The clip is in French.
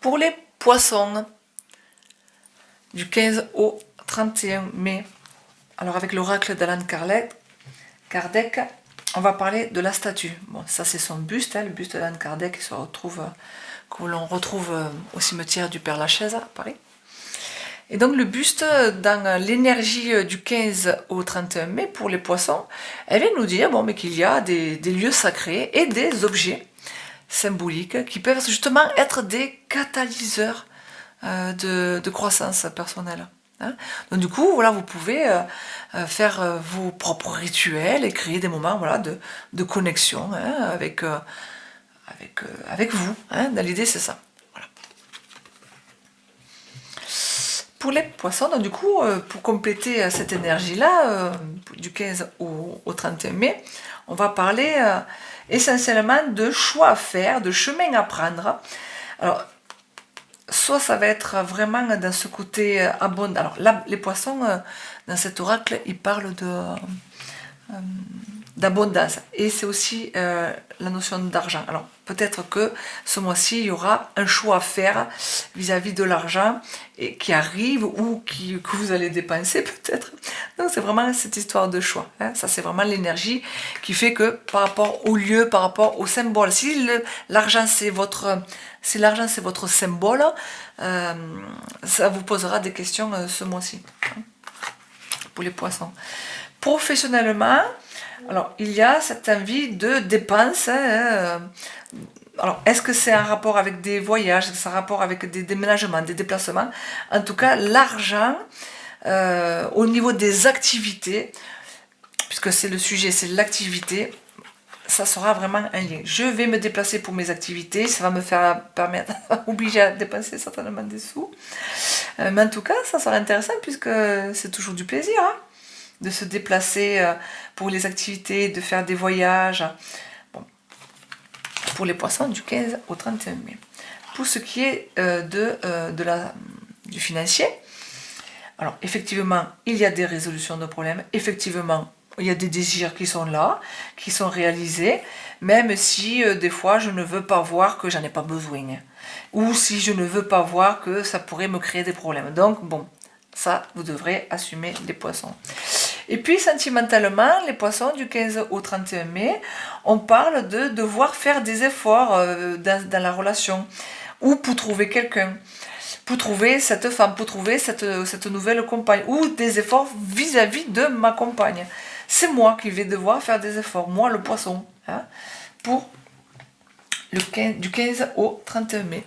Pour les poissons, du 15 au 31 mai, alors avec l'oracle d'Alan Kardec, on va parler de la statue. Bon, ça c'est son buste, le buste d'Alan Kardec que l'on retrouve au cimetière du Père-Lachaise à Paris. Et donc le buste, dans l'énergie du 15 au 31 mai, pour les poissons, elle vient nous dire mais qu'il y a des lieux sacrés et des objets symboliques qui peuvent justement être des catalyseurs de croissance personnelle. Donc du coup, voilà, vous pouvez faire vos propres rituels et créer des moments de connexion avec vous. Dans l'idée, c'est ça. Voilà. Pour les poissons, donc du coup, pour compléter cette énergie-là, du 15 au 31 mai, on va parler essentiellement de choix à faire, de chemin à prendre. Alors, soit ça va être vraiment dans ce côté abondant. Alors là, les poissons, dans cet oracle, ils parlent d'abondance. Et c'est aussi la notion d'argent. Alors peut-être que ce mois-ci, il y aura un choix à faire vis-à-vis de l'argent qui arrive ou que vous allez dépenser peut-être. Donc c'est vraiment cette histoire de choix. Ça c'est vraiment l'énergie qui fait que par rapport au lieu, par rapport au symbole, si l'argent c'est votre symbole, ça vous posera des questions ce mois-ci pour les poissons. Professionnellement, alors il y a cette envie de dépenses. Alors, est-ce que c'est un rapport avec des voyages, est-ce que c'est un rapport avec des déménagements, des déplacements? En tout cas, l'argent, au niveau des activités, puisque c'est le sujet, c'est l'activité, ça sera vraiment un lien. Je vais me déplacer pour mes activités, ça va me faire permettre, obliger à dépenser certainement des sous. Mais en tout cas, ça sera intéressant puisque c'est toujours du plaisir de se déplacer pour les activités, de faire des voyages. Bon. Pour les poissons, du 15 au 31 mai. Pour ce qui est du financier, alors effectivement, il y a des résolutions de problèmes, effectivement, il y a des désirs qui sont là, qui sont réalisés, même si des fois je ne veux pas voir que j'en ai pas besoin, ou si je ne veux pas voir que ça pourrait me créer des problèmes. Donc bon, ça vous devrez assumer les poissons. Et puis sentimentalement, les poissons, du 15 au 31 mai, on parle de devoir faire des efforts dans la relation, ou pour trouver quelqu'un, pour trouver cette femme, pour trouver cette nouvelle compagne, ou des efforts vis-à-vis de ma compagne. C'est moi qui vais devoir faire des efforts, moi le poisson, pour du 15 au 31 mai.